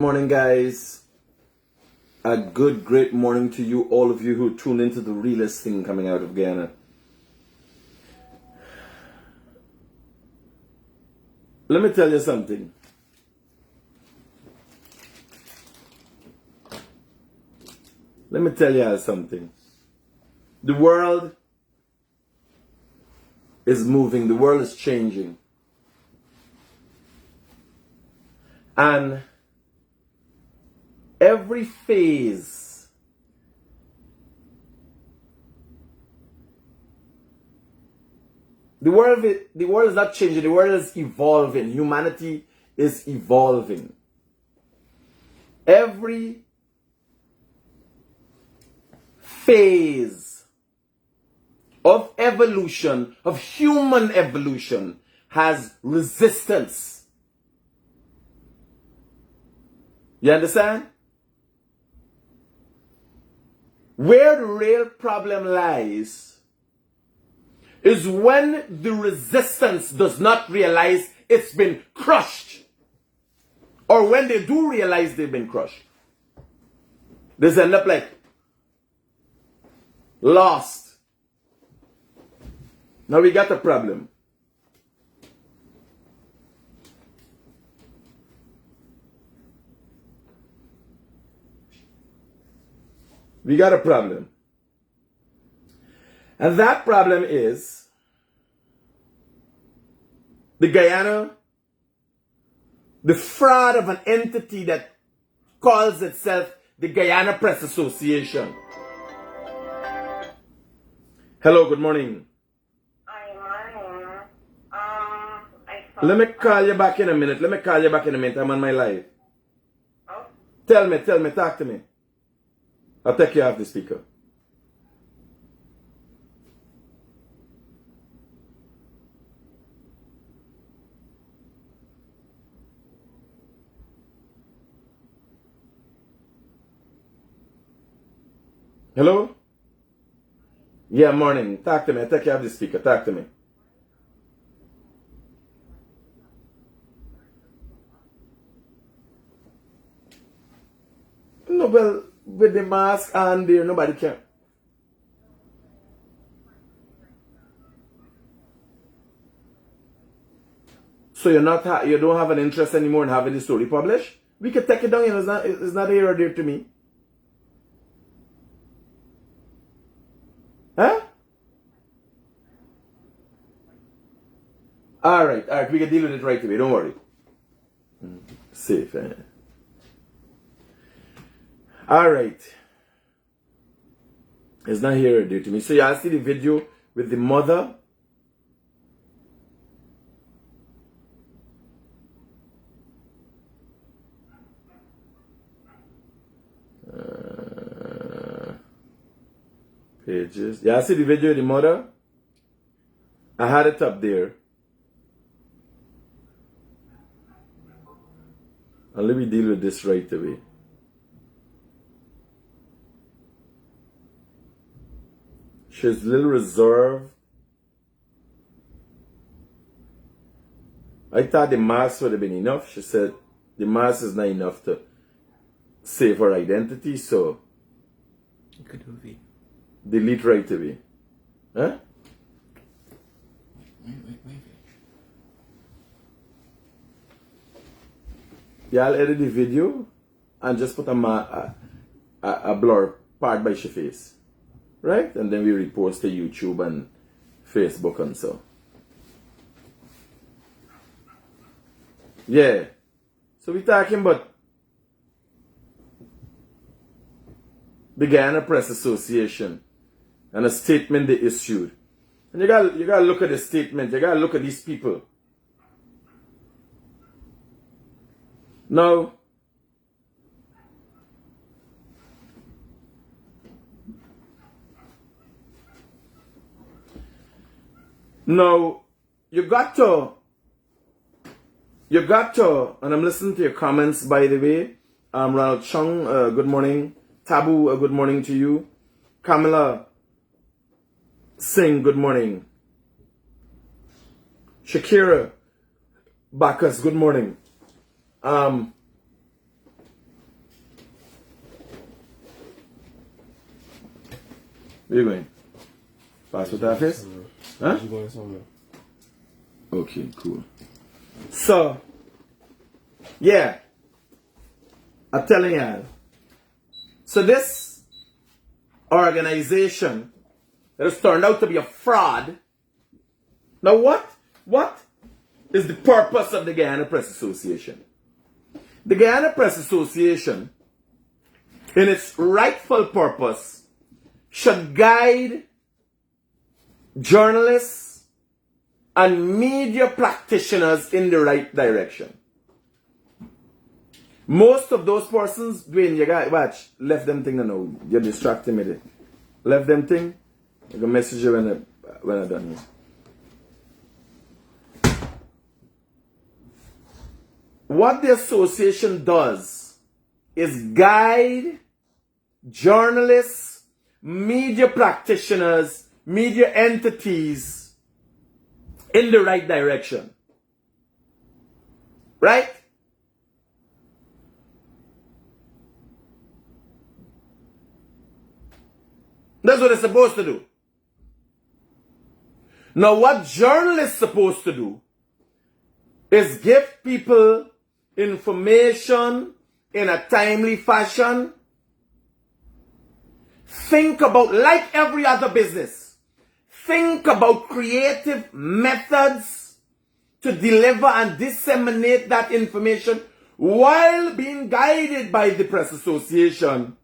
Morning, guys. A good, great morning to you, all of you who tune into the realest thing coming out of Guyana. Let me tell you something. Let me tell you something. The world is moving. The world is changing. And every phase the world is not changing, the world is evolving. Humanity is evolving. Every phase of evolution, of human evolution, has resistance. You understand? Where the real problem lies is when the resistance does not realize it's been crushed. Or when they do realize they've been crushed. They end up like lost. Now we got a problem. We got a problem. And that problem is the Guyana, the fraud of an entity that calls itself the Guyana Press Association. Hello, good morning. Let me call you back in a minute. I'm on my live. Oh? Tell me, talk to me. I'll take you off the speaker. Hello? Yeah, morning. Talk to me. I'll take you off the speaker. Talk to me. No, well, with the mask on there, nobody can. So you don't have an interest anymore in having the story published? We could take it down, it's not here or there to me. Huh? Alright, we can deal with it right away, don't worry. Safe, eh? Alright. It's not here or there to me. So y'all see the video with the mother. Pages. Y'all see the video with the mother? I had it up there. And let me deal with this right away. She's a little reserved. I thought the mask would have been enough. She said the mask is not enough to save her identity, so you could do it. Delete right away. Huh? Wait. Yeah, I'll edit the video and just put a blur part by your face. Right? And then we repost to YouTube and Facebook and so. Yeah. So we're talking about the Guyana Press Association and a statement they issued. And you gotta look at the statement. You gotta look at these people. Now, you got to, and I'm listening to your comments, by the way. Ronald Chung, good morning. Tabu, good morning to you. Kamala Singh, good morning. Shakira Bacchus, good morning. Where you going? Passport office? Huh? I'm going somewhere. Okay, cool. So, yeah. I'm telling you. So this organization that has turned out to be a fraud. Now what is the purpose of the Guyana Press Association? The Guyana Press Association, in its rightful purpose, should guide journalists and media practitioners in the right direction. Most of those persons, Dwayne, you got, watch, left them thing now. You're distracting me there. Left them thing. I can message you when I'm done here. What the association does is guide journalists, media practitioners, media entities in the right direction. Right? That's what it's supposed to do. Now, what journalists are supposed to do is give people information in a timely fashion. Think about, like every other business, think about creative methods to deliver and disseminate that information while being guided by the Press Association,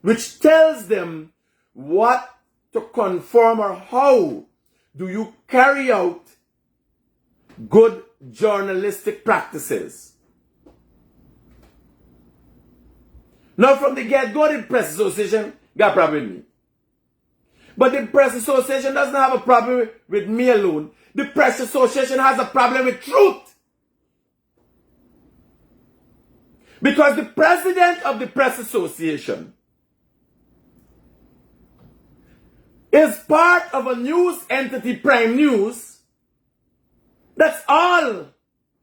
which tells them what to conform or how do you carry out good journalistic practices. Now, from the get-go, the Press Association got a problem with me. But the Press Association doesn't have a problem with me alone. The Press Association has a problem with truth. Because the president of the Press Association is part of a news entity, Prime News. That's all.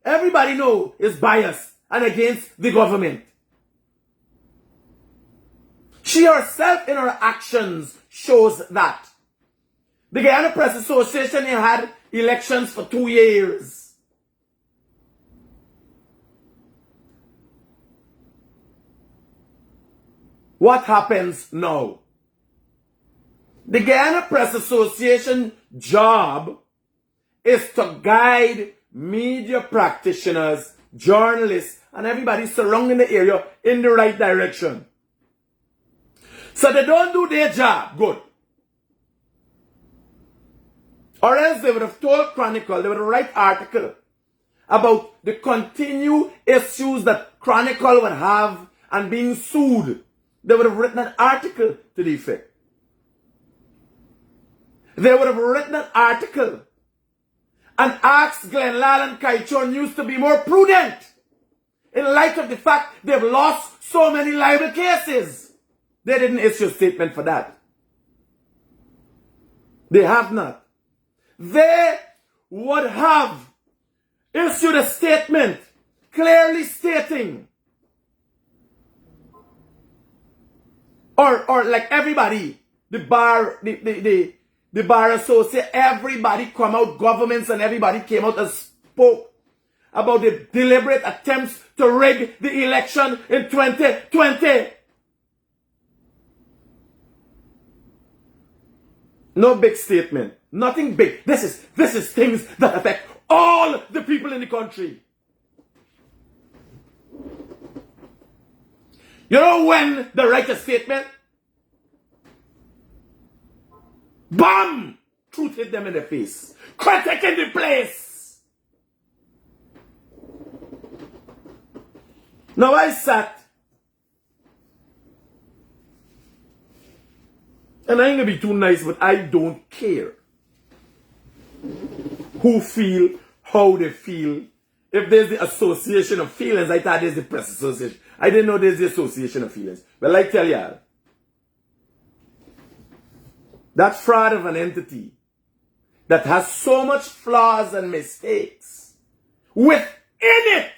Everybody knows is biased and against the government. She herself in her actions shows that. The Guyana Press Association had elections for 2 years. What happens now? The Guyana Press Association job is to guide media practitioners, journalists, and everybody surrounding the area in the right direction. So they don't do their job good. Or else they would have told Chronicle, they would write article about the continued issues that Chronicle would have and being sued. They would have written an article to the effect. They would have written an article and asked Glenn Lal and Kaichor News to be more prudent in light of the fact they've lost so many libel cases. They didn't issue a statement for that. They have not. They would have issued a statement clearly stating, or like everybody, the bar associate, everybody come out, governments and everybody came out and spoke about the deliberate attempts to rig the election in 2020. No big statement. Nothing big. This is things that affect all the people in the country. You know when they write a statement? Bam! Truth hit them in the face. Critic in the place. Now I sat, and I ain't gonna be too nice, but I don't care who feel, how they feel. If there's the association of feelings, I thought there's the Press Association. I didn't know there's the association of feelings. Well, I tell y'all, that fraud of an entity that has so much flaws and mistakes within it,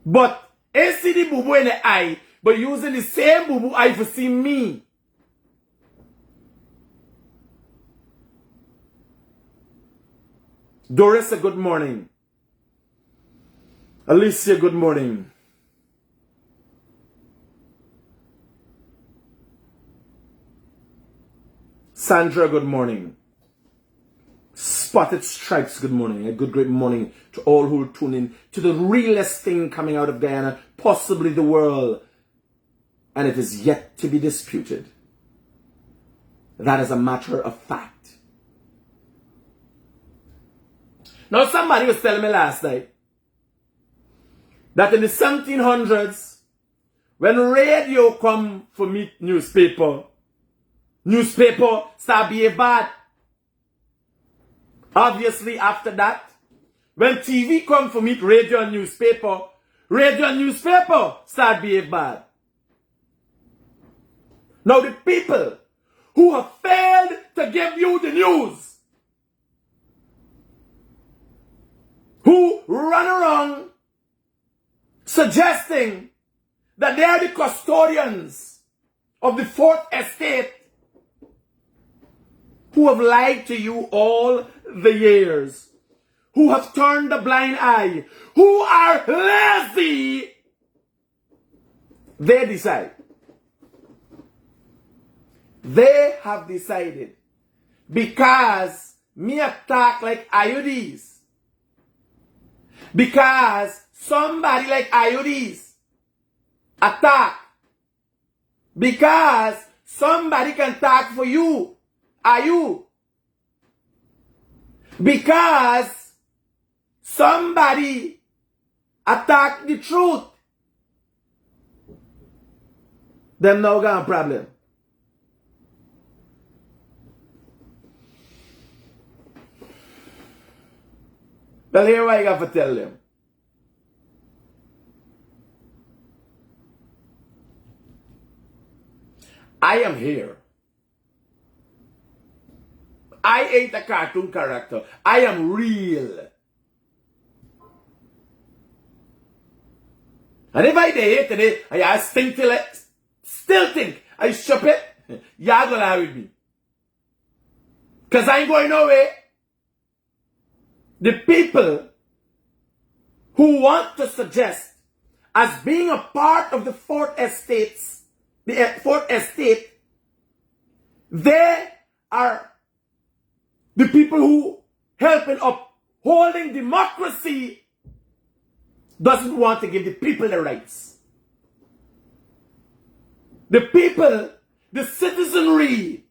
but see the boo-boo in the eye, but using the same boo-boo eye for see me. Doris, good morning. Alicia, good morning. Sandra, good morning. Spotted Stripes, good morning. A good, great morning to all who tune in to the realest thing coming out of Guyana, possibly the world. And it is yet to be disputed. That is a matter of fact. Now, somebody was telling me last night that in the 1700s, when radio come for meet newspaper start being bad. Obviously, after that, when TV come for meet radio and newspaper start being bad. Now, the people who have failed to give you the news, who run around suggesting that they are the custodians of the fourth estate, who have lied to you all the years, who have turned a blind eye, who are lazy, they decide. They have decided, because me attack like IUDs, because somebody like IUDs attack, because somebody can talk for you, are you? Because somebody attack the truth, them now got a problem. Well, here what I got to tell them. I am here. I ain't a cartoon character. I am real. And if I hate today, I still think I shop it, y'all gonna have with me. Because I ain't going nowhere. The people who want to suggest as being a part of the fourth estate, they are the people who helping upholding democracy, doesn't want to give the people the rights. The people, the citizenry,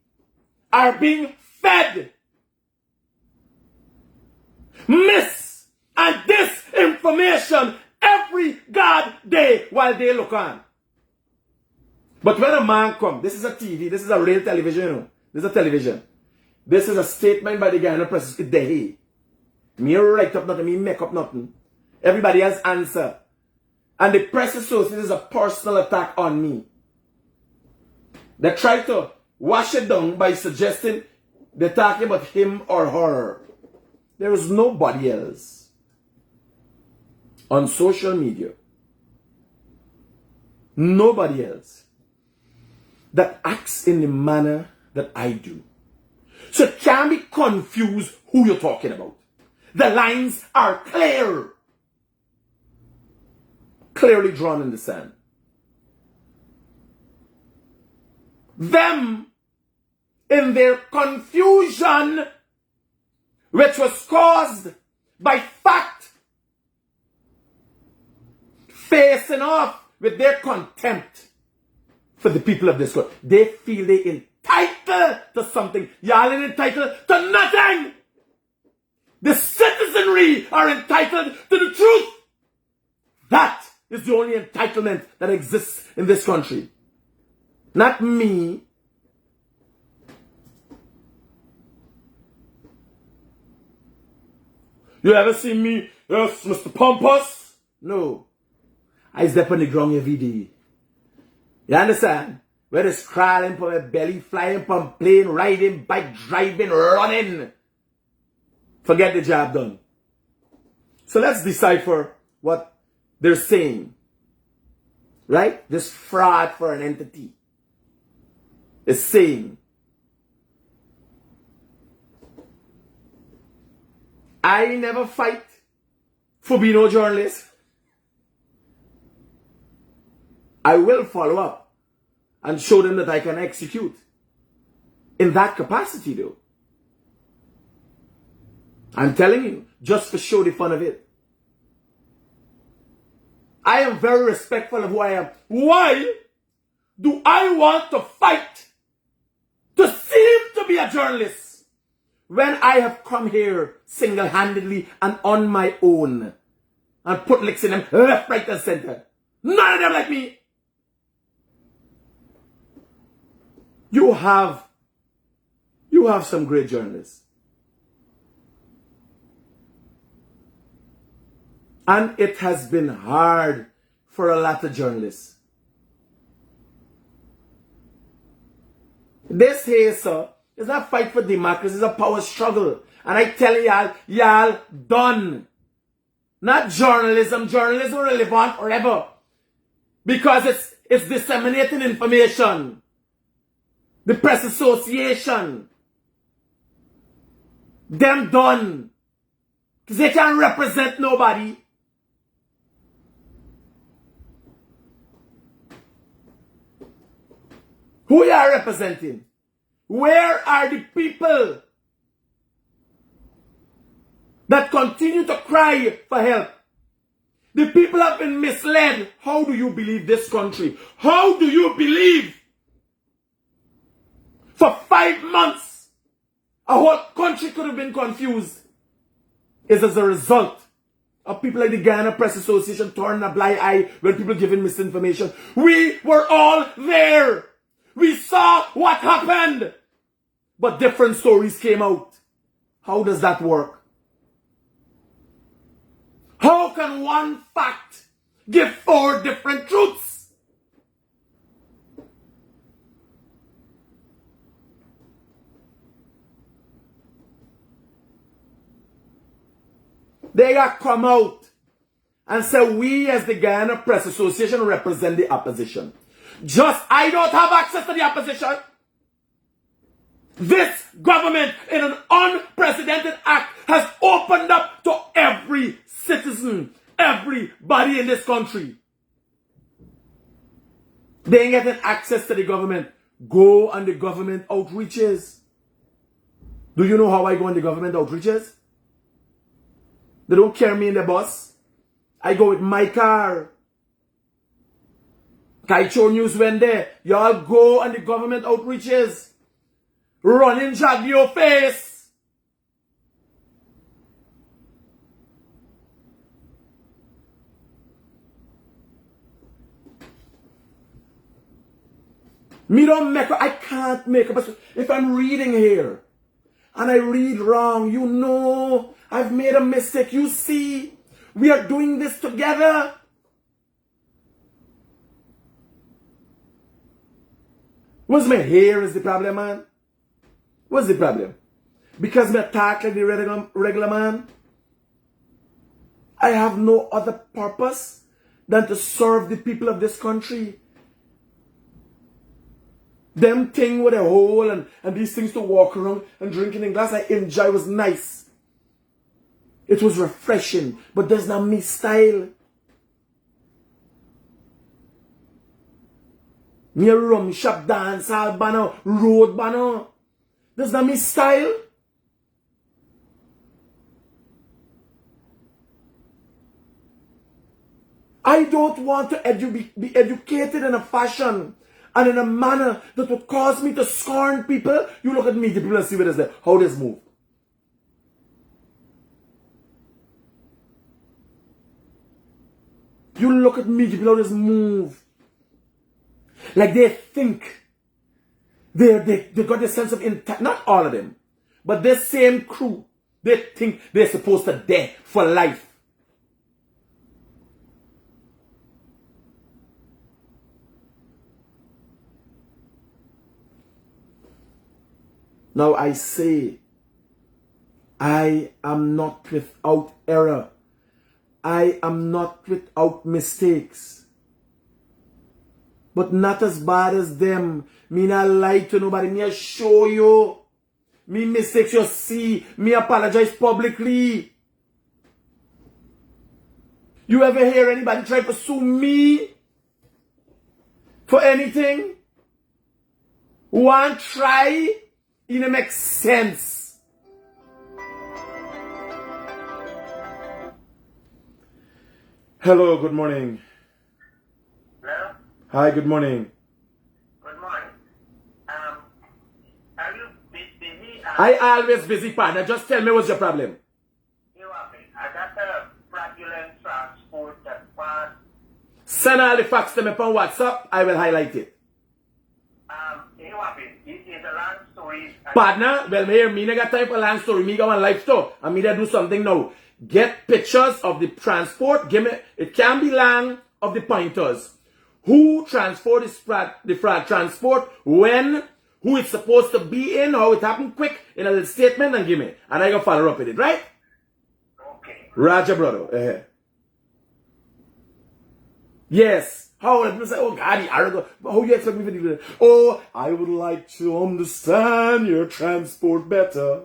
are being fed mis and disinformation every god day while they look on. But when a man come, this is a TV, this is a real television, you know. This is a television. This is a statement by the Guyana press. Me write up nothing, me make up nothing. Everybody has answer. And the press association is a personal attack on me. They try to wash it down by suggesting they're talking about him or her. There is nobody else on social media, nobody else that acts in the manner that I do. So it can't be confused who you're talking about. The lines are clear. Clearly drawn in the sand. Them, in their confusion, which was caused by fact, facing off with their contempt for the people of this country. They feel they entitled to something. Y'all ain't entitled to nothing. The citizenry are entitled to the truth. That is the only entitlement that exists in this country. Not me. You ever see me, yes, Mr. Pompous? No. I step on the ground every day. You understand? Whether it's crawling from a belly, flying from plane, riding, bike, driving, running. Forget the job done. So let's decipher what they're saying. right? This fraud for an entity is saying, I never fight for being no journalist. I will follow up and show them that I can execute in that capacity though. I'm telling you, just for show the fun of it. I am very respectful of who I am. Why do I want to fight to seem to be a journalist when I have come here single-handedly and on my own and put licks in them left, right, and center? None of them like me. You have some great journalists. And it has been hard for a lot of journalists. This here, sir, is not a fight for democracy, it's a power struggle. And I tell y'all done. Not journalism. Journalism will live on forever. Because it's disseminating information. The Press Association. Them done. Because they can't represent nobody. Who you are representing? Where are the people that continue to cry for help? The people have been misled. How do you believe this country? How do you believe for 5 months a whole country could have been confused? Is as a result of people like the Ghana Press Association turning a blind eye when people giving misinformation. We were all there. We saw what happened. But different stories came out. How does that work? How can one fact give 4 different truths? They got come out and said we as the Ghana Press Association represent the opposition. Just I don't have access to the opposition. This government in an unprecedented act has opened up to every citizen, everybody in this country. They ain't getting access to the government. Go on the government outreaches. Do you know how I go on the government outreaches? They don't carry me in the bus. I go with my car. Kaicho News went there. Y'all go on the government outreaches. Running jag your face. I can't make up. If I'm reading here and I read wrong, you know I've made a mistake. You see, we are doing this together. What's my hair is the problem, man? What's the problem? Because me talk like the regular man? I have no other purpose than to serve the people of this country. Them thing with a hole and these things to walk around and drinking in glass, I enjoy, was nice. It was refreshing, but that's not me style. Me a rum shop dance hall banner, road banner. That's not me style. I don't want to be educated in a fashion and in a manner that would cause me to scorn people. You look at me, the people and see what is there. How this move. You look at me, the people how this move. Like they think they got a sense of intent. Not all of them, but this same crew, they think they're supposed to die for life. Now I say, I am not without error. I am not without mistakes. but not as bad as them. Me not lie to nobody. Me a show you. Me mistakes you see. Me apologize publicly. You ever hear anybody try to sue me for anything? One try, it makes sense. Hello, good morning. Hello? Hi, good morning. Good morning. Are you busy? I always busy, partner. Just tell me what's your problem. You are busy. I got a fraudulent transport that passed. Send all the facts to me on WhatsApp. I will highlight it. You are busy. It is a long story. Partner, well, me got time for long story. Me go on live store. And me there do something now. Get pictures of the transport. Give me, it can be long, of the pointers. Who transport the fraud transport, when, who it's supposed to be in, how it happened quick, in a little statement, and give me. And I go follow up with it, right? Okay. Roger, brother. Yes. How let me say, oh God, the arrogant. How you expect me to do that? Oh, I would like to understand your transport better.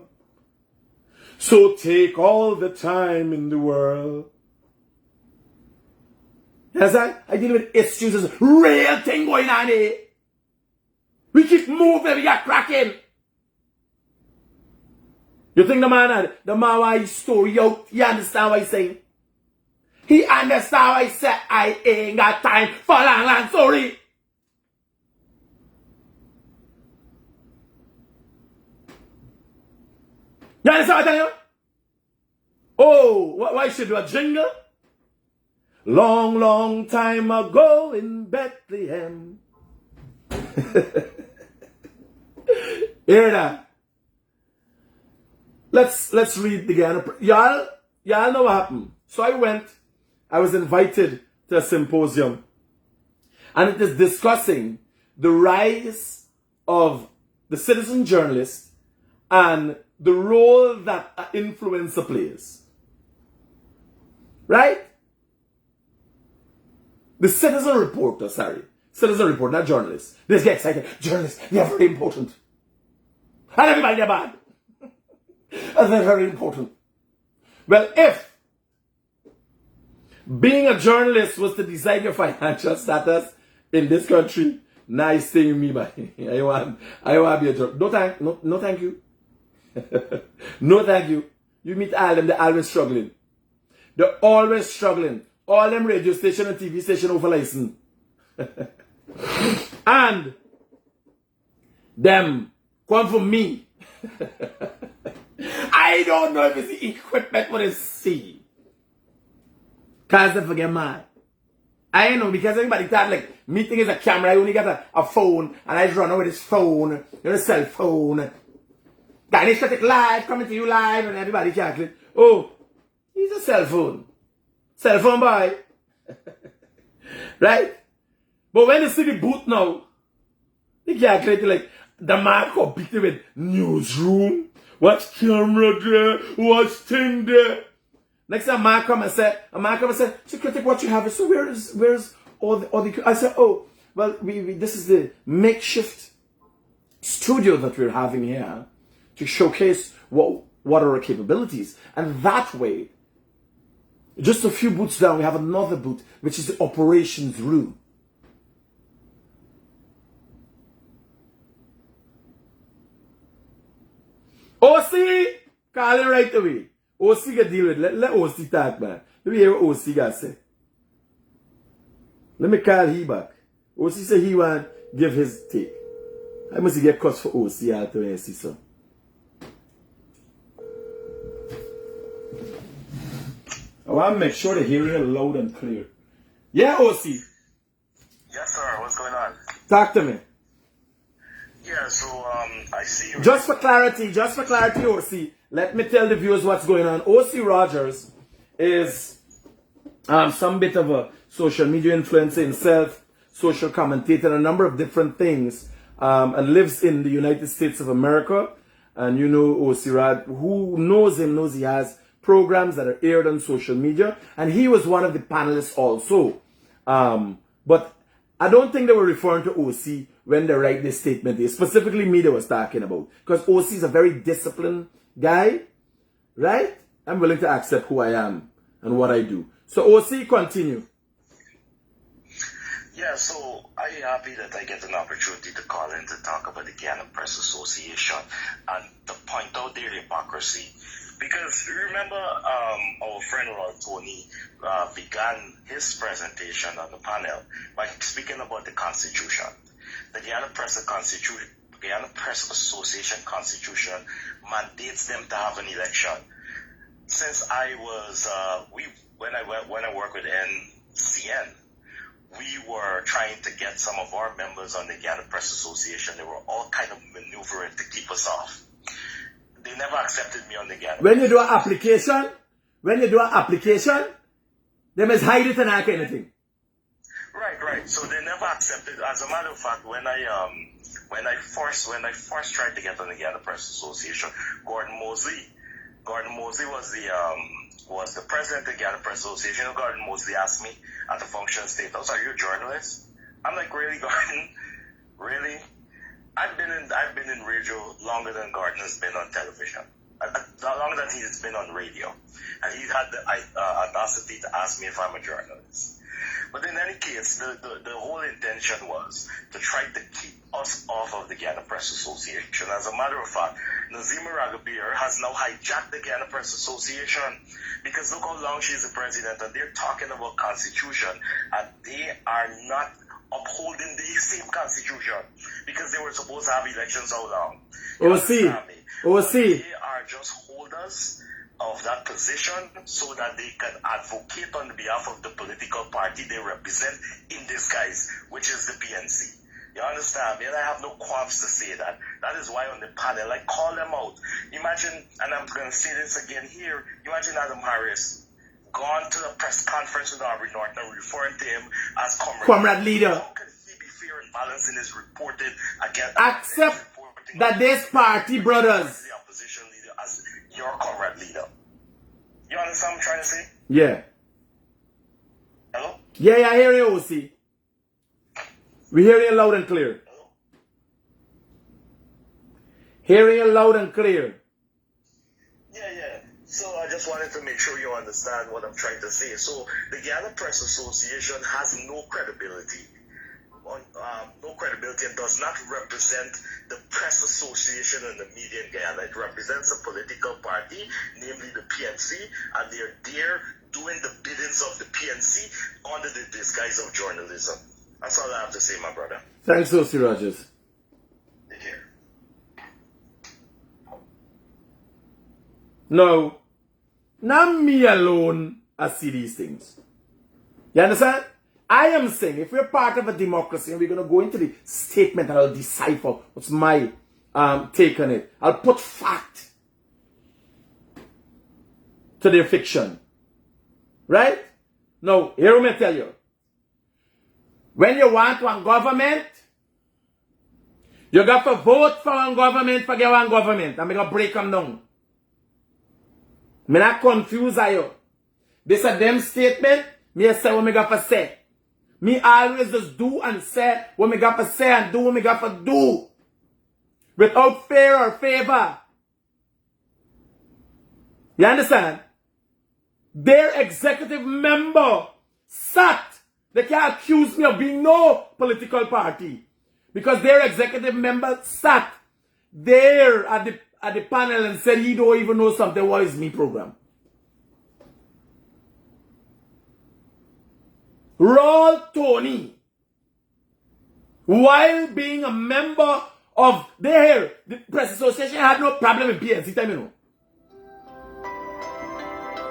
So take all the time in the world. Yes, I deal with excuses. Real thing going on here. We keep moving, we got cracking. You think the man why he story out, you understand what he's saying? He understand why he said, I ain't got time for long story. You understand what I'm telling you? Oh, why should do a jingle? Long, long time ago in Bethlehem. Hear that? Let's read again. Y'all know what happened. So I was invited to a symposium, and it is discussing the rise of the citizen journalist and the role that an influencer plays. Right? The citizen reporter, not journalist. They get excited. Journalists, they are very important. And everybody, they're bad. And they're very important. Well, if being a journalist was to decide your financial status in this country, nice thing me, but I want to be a journalist. No, thank you. No, thank you. You meet all them, they're always struggling. They're always struggling. All them radio station and TV station over license. And them come for me. I don't know if it's the equipment what is see. Cause they forget mad. I know because everybody thought like meeting is a camera, I only got a phone and I just run over this phone, a cell phone. Danny Critic live, coming to you live and everybody calculate. Oh, he's a cell phone. Cell phone boy. Right? But when you see the booth now, they calculate like the mark up with newsroom, watch camera there, watch thing there. Next time a man come and say, so Critic, what you have is so where's all the I said, oh, well this is the makeshift studio that we're having here to showcase what are our capabilities. And that way, just a few booths down, we have another booth, which is the operations room. OC, call him right away. OC get deal with it. Let OC talk, man. Let me hear what OC got say. Let me call he back. OC say he want give his take. I must get cuts for OC after when I see some. I want to make sure they hear it loud and clear. Yeah, OC. Yes, sir. What's going on? Talk to me. Yeah, so I see you. Just for clarity, OC, let me tell the viewers what's going on. OC Rogers is some bit of a social media influencer himself, social commentator, and a number of different things, and lives in the United States of America. And you know OC Rod, who knows him knows he has programs that are aired on social media, and he was one of the panelists also. But I don't think they were referring to OC when they write this statement. It's specifically me they was talking about. Because OC is a very disciplined guy, right? I'm willing to accept who I am and what I do. So OC, continue. Yeah, so I'm happy that I get an opportunity to call in to talk about the Ghana Press Association and to point out their hypocrisy. Because remember, our friend Lord Tony began his presentation on the panel by speaking about the Constitution. The Ghana Press Association Constitution mandates them to have an election. Since I was, when I worked with NCN, we were trying to get some of our members on the Ghana Press Association. They were all kind of maneuvering to keep us off. They never accepted me on the Ghana. When you do an application, they must hide it and not anything. Right. So they never accepted. As a matter of fact, when I first tried to get on the Ghana Press Association, Gordon Mosley was the president of the Ghana Press Association. Gordon Mosley asked me at the function status, "Are you a journalist?" I'm like, "Really, Gordon? Really? I've been in radio longer than Gordon has been on television. Longer than he's been on radio, and he had the audacity to ask me if I'm a journalist." But in any case, the whole intention was to try to keep us off of the Ghana Press Association. As a matter of fact, Nazima Ragabir has now hijacked the Ghana Press Association because look how long she's the president and they're talking about constitution and they are not upholding the same constitution because they were supposed to have elections how long? They are just holders of that position so that they can advocate on behalf of the political party they represent in disguise, which is the PNC. You understand me? And I have no qualms to say that. That is why on the panel, I call them out. Imagine, and I'm going to say this again here, imagine Adam Harris gone to the press conference with Aubrey Norton referring to him as comrade leader. How could he be fair and balanced in his reported against accept that this party brothers the opposition leader as your comrade leader? You understand what I'm trying to say? Yeah. Hello? Yeah, I hear you, OC. We hear you loud and clear. Hello? Hearing you loud and clear. Yeah. So I just wanted to make sure you understand what I'm trying to say. So the Ghana Press Association has no credibility. And does not represent the press association and the media in Ghana. It represents a political party, namely the PNC, and they're there doing the biddings of the PNC under the disguise of journalism. That's all I have to say, my brother. Thanks, O.C. Rogers. Take care. No, not me alone I see these things. You understand? I am saying if we're part of a democracy and we're going to go into the statement and I'll decipher what's my take on it. I'll put fact to their fiction. Right? Now, here me tell you. When you want one government, you got to vote for one government, forget one government. And we're going to break them down. I'm not confused are you. This a them statement, me say what me got to say. Me always just do and say what me got to say and do what me got to do. Without fear or favor. You understand? Their executive member sat. They can't accuse me of being no political party. Because their executive member sat there at the panel and said he don't even know something. What is me program? Roll Tony, while being a member of the Press Association, had no problem with PNC, tell me no.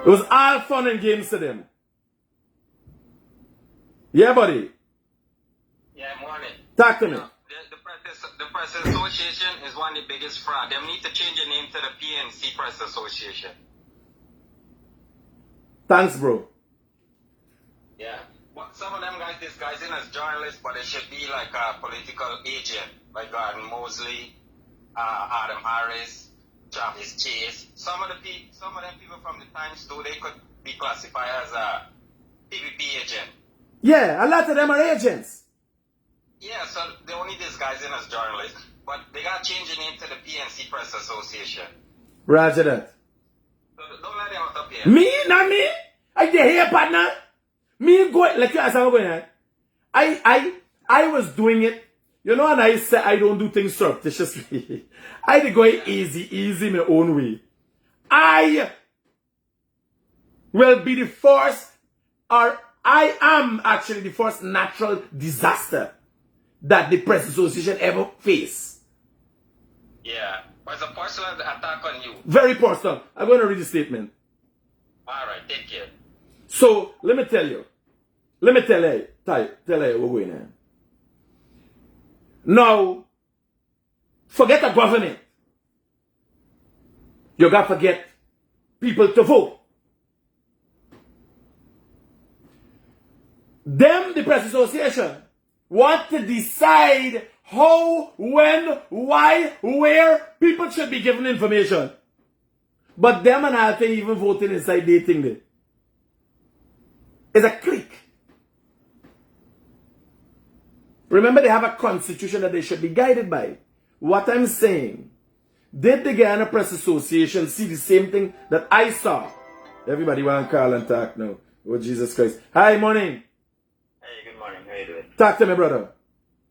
It was all fun and games to them. Yeah, buddy. Yeah, morning. Talk to me. The Press Association is one of the biggest fraud. They need to change the name to the PNC Press Association. Thanks, bro. Yeah. But some of them guys disguising as journalists, but they should be like a political agent, like Gordon Mosley, Adam Harris, Travis Chase. Some of them people from the Times too, they could be classified as a PPP agent. Yeah, a lot of them are agents. so they only disguising as journalists, but they got to change the name to the PNC Press Association. Roger that. So don't let them out up here. Me? Not me? I did here, partner. Me going, like you ask I'm going at. I was doing it. You know, and I said I don't do things surreptitiously. I did go easy my own way. I will be the first, or I am actually the first natural disaster that the Press Association ever faced. Yeah, but it's a personal attack on you. Very personal. I'm going to read the statement. All right, take care. So, let me tell you. Let me tell you what's going on. Now, forget the government. You got to forget people to vote. Them, the Press Association, want to decide how, when, why, where people should be given information. But them and I think even voting inside they think that. It's a clique. Remember, they have a constitution that they should be guided by. What I'm saying, did the Guyana Press Association see the same thing that I saw? Everybody want to call and talk now. Oh, Jesus Christ. Hi, morning. Hey, good morning. How you doing? Talk to me, brother.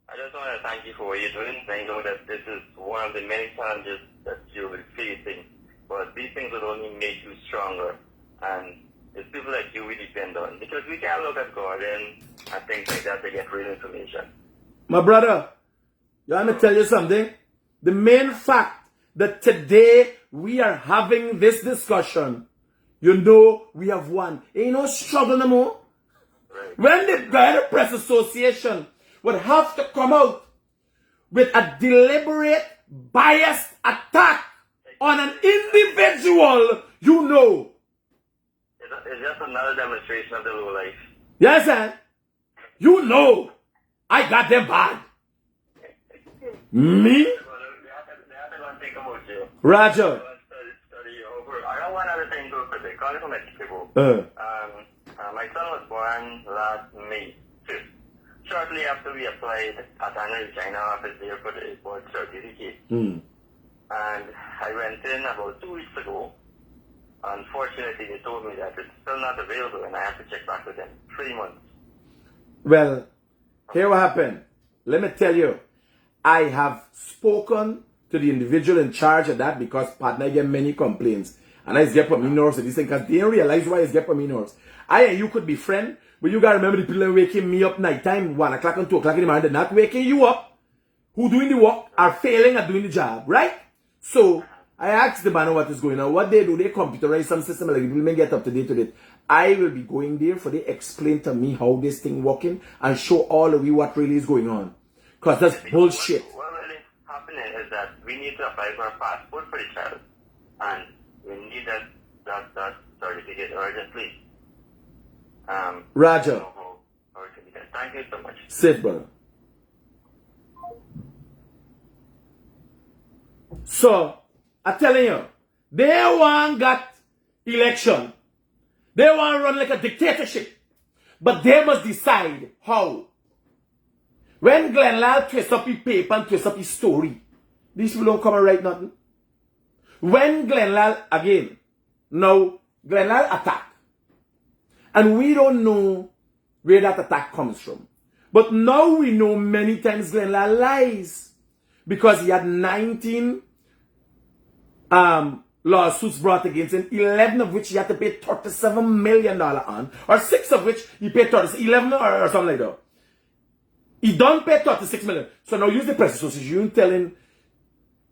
I just want to thank you for what you're doing. I know that this is one of the many challenges that you will be facing, but these things will only make you stronger. And it's people like you we depend on, because we can't look at God and things like that to get real information. My brother, you want me to tell you something? The main fact that today we are having this discussion, you know we have won. Ain't no struggle no more. Right. When the Guyana Press Association would have to come out with a deliberate, biased attack on an individual, you know. It's just another demonstration of the low life. Yes, sir. You know. I got them bad. Me? They have to go and think about you. Roger. Study over. I got one other thing to Critic. Calling from Mexico. My son was born last May 5th. Shortly after we applied at an China office there for the birth certificate. And I went in about 2 weeks ago. Unfortunately, they told me that it's still not available and I have to check back with them. 3 months. Well, here what happened. Let me tell you, I have spoken to the individual in charge of that because partner get many complaints. And I get from me nerves and this thing because they don't realize why it's get from me nerves. I and you could be friends, but you gotta remember the people that are waking me up nighttime, 1 o'clock and 2 o'clock in the morning, they're not waking you up. Who doing the work are failing at doing the job, right? So I asked the man what is going on. What they do, they computerize some system like people may get up to date with it. I will be going there for they explain to me how this thing working and show all of you what really is going on. Because that's bullshit. What really happening is that we need to apply for a passport for the child. And we need that certificate urgently. Roger. Thank you so much. Safe, brother. So, I'm telling you, they want got election. They want to run like a dictatorship. But they must decide how. When Glenlal twists up his paper and twists up his story, these people don't come and write nothing. When Glenlal, again, now, Glenlal attack. And we don't know where that attack comes from. But now we know many times Glenlal lies. Because he had 19 lawsuits brought against him, 11 of which he had to pay $37 million on, or 6 of which he paid 11 or something like that. He don't pay 36 million. So now use the Press Association telling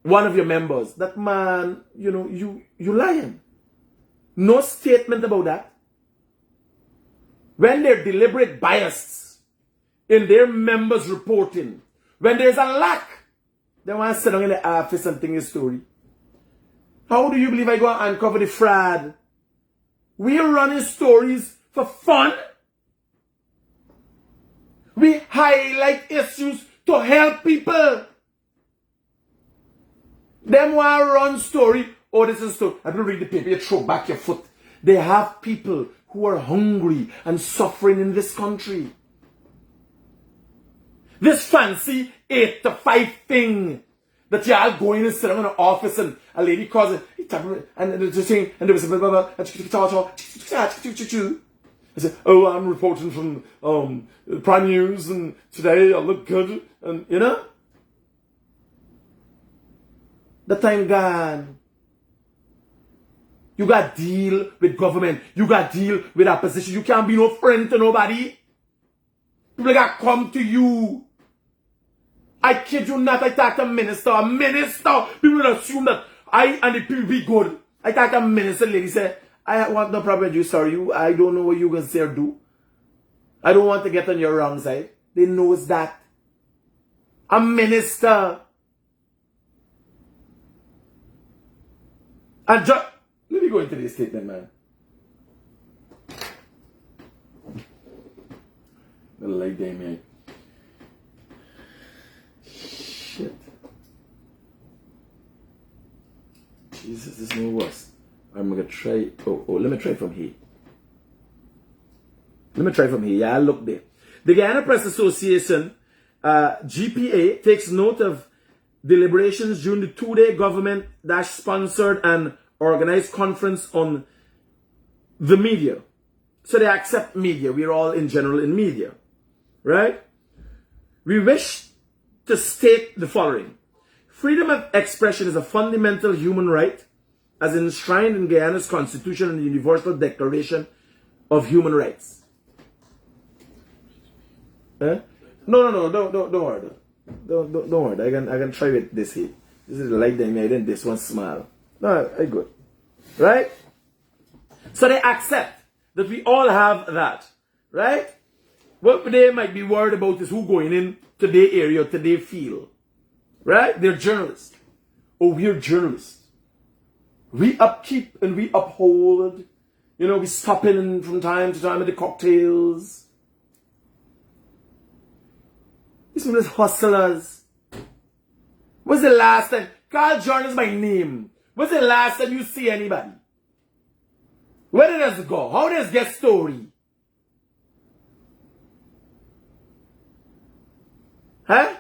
one of your members that, man, you know, you lying. No statement about that. When they're deliberate bias in their members reporting, when there's a lack, they want to sit down in the office and think a story. How do you believe I go and uncover the fraud? We are running stories for fun. We highlight issues to help people. Them want to run story. Oh, this is a story. I don't read the paper. You throw back your foot. They have people who are hungry and suffering in this country. This fancy 8 to 5 thing that y'all going and sitting in an office and a lady calls it, and they're just saying, and there was a blah, blah, blah, I said, oh, I'm reporting from Prime News, and today I look good, and you know? The time gone. You got to deal with government. You got to deal with opposition. You can't be no friend to nobody. People got to come to you. I kid you not, I talk to a minister. People will assume that I and the people be good. I talk to a minister, lady say, I want no problem with you, sorry. I don't know what you going to say or do. I don't want to get on your wrong side. They knows that. A minister. And just, let me go into this statement, man. I like that, man. Shit. Jesus, this is no worse. I'm gonna try. Oh, let me try from here. Yeah, look there. The Guyana Press Association, GPA, takes note of deliberations during the 2-day government-sponsored and organized conference on the media. So they accept media. We're all in general in media. Right? We wish to state the following. Freedom of expression is a fundamental human right as enshrined in Guyana's Constitution and the Universal Declaration of Human Rights. No, don't worry. Don't worry. I can try with this here. This is like them. I didn't this one smile. No, I good. Right? So they accept that we all have that. Right? What they might be worried about is who going in to their area, to their field. Right? They're journalists. Oh, we're journalists. We upkeep and we uphold. You know, we stop in from time to time at the cocktails. These people are hustlers. When's the last time? Carl Jordan is my name. When's the last time you see anybody? Where does it go? How does it get story? Huh?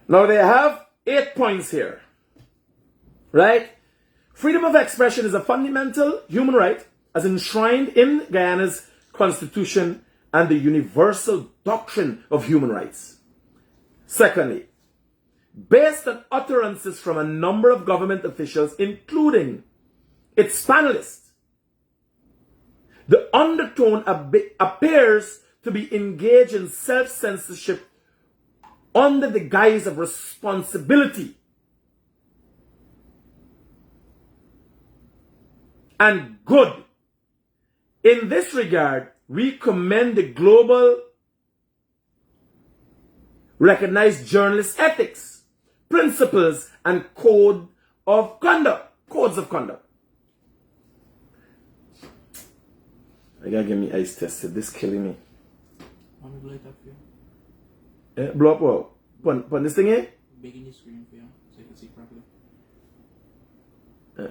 Now they have 8 points here. Right? Freedom of expression is a fundamental human right as enshrined in Guyana's Constitution and the Universal Doctrine of Human Rights. Secondly, based on utterances from a number of government officials, including its panelists, the undertone appears to be engaged in self-censorship under the guise of responsibility and good. In this regard, we commend the global recognized journalist ethics, principles, and codes of conduct. I gotta get me eyes tested. This killing me. Want me to blow it up for you? Blow up what? Put this thing here? Big in the screen for you, so you can see properly.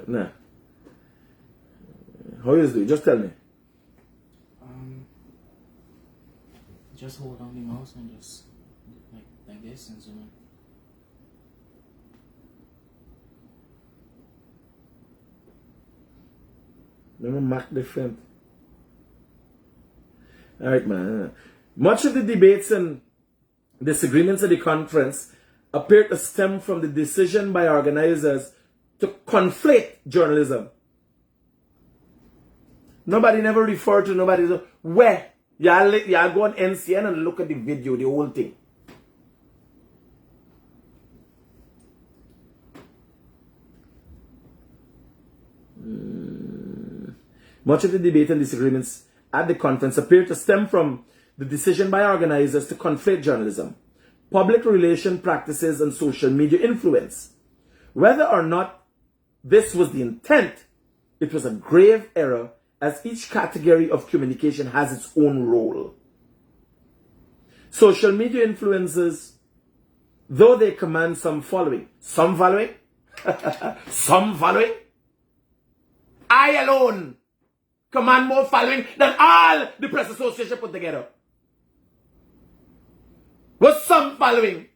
Nah. How you do it? Just tell me. Just hold on the mouse and just like this and zoom in. Remember Mac different. Alright, man. Much of the debates and disagreements at the conference appear to stem from the decision by organizers to conflate journalism. Nobody never referred to nobody. Where? Y'all go on NCN and look at the video, the whole thing. Much of the debate and disagreements at the conference appear to stem from the decision by organizers to conflate journalism, public relation practices, and social media influence. Whether or not this was the intent, it was a grave error, as each category of communication has its own role. Social media influencers, though they command some following, I alone command more following than all the press association put together. What's some following?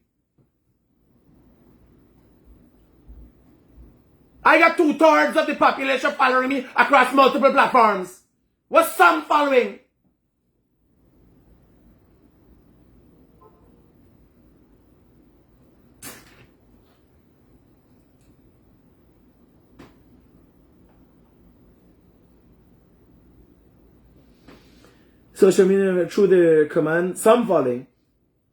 I got 2/3 of the population following me across multiple platforms. What's some following? Social media through the command, some following,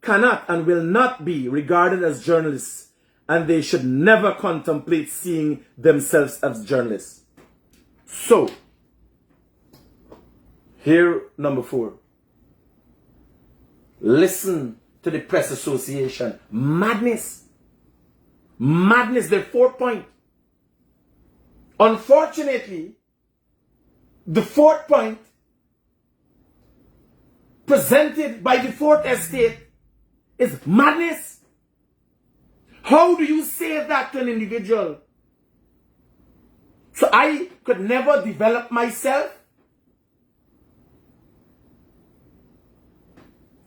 cannot and will not be regarded as journalists, and they should never contemplate seeing themselves as journalists. So, here, number 4. Listen to the press association. Madness. Madness, their 4th point. Unfortunately, the 4th point presented by the 4th estate is madness. How do you say that to an individual? So I could never develop myself?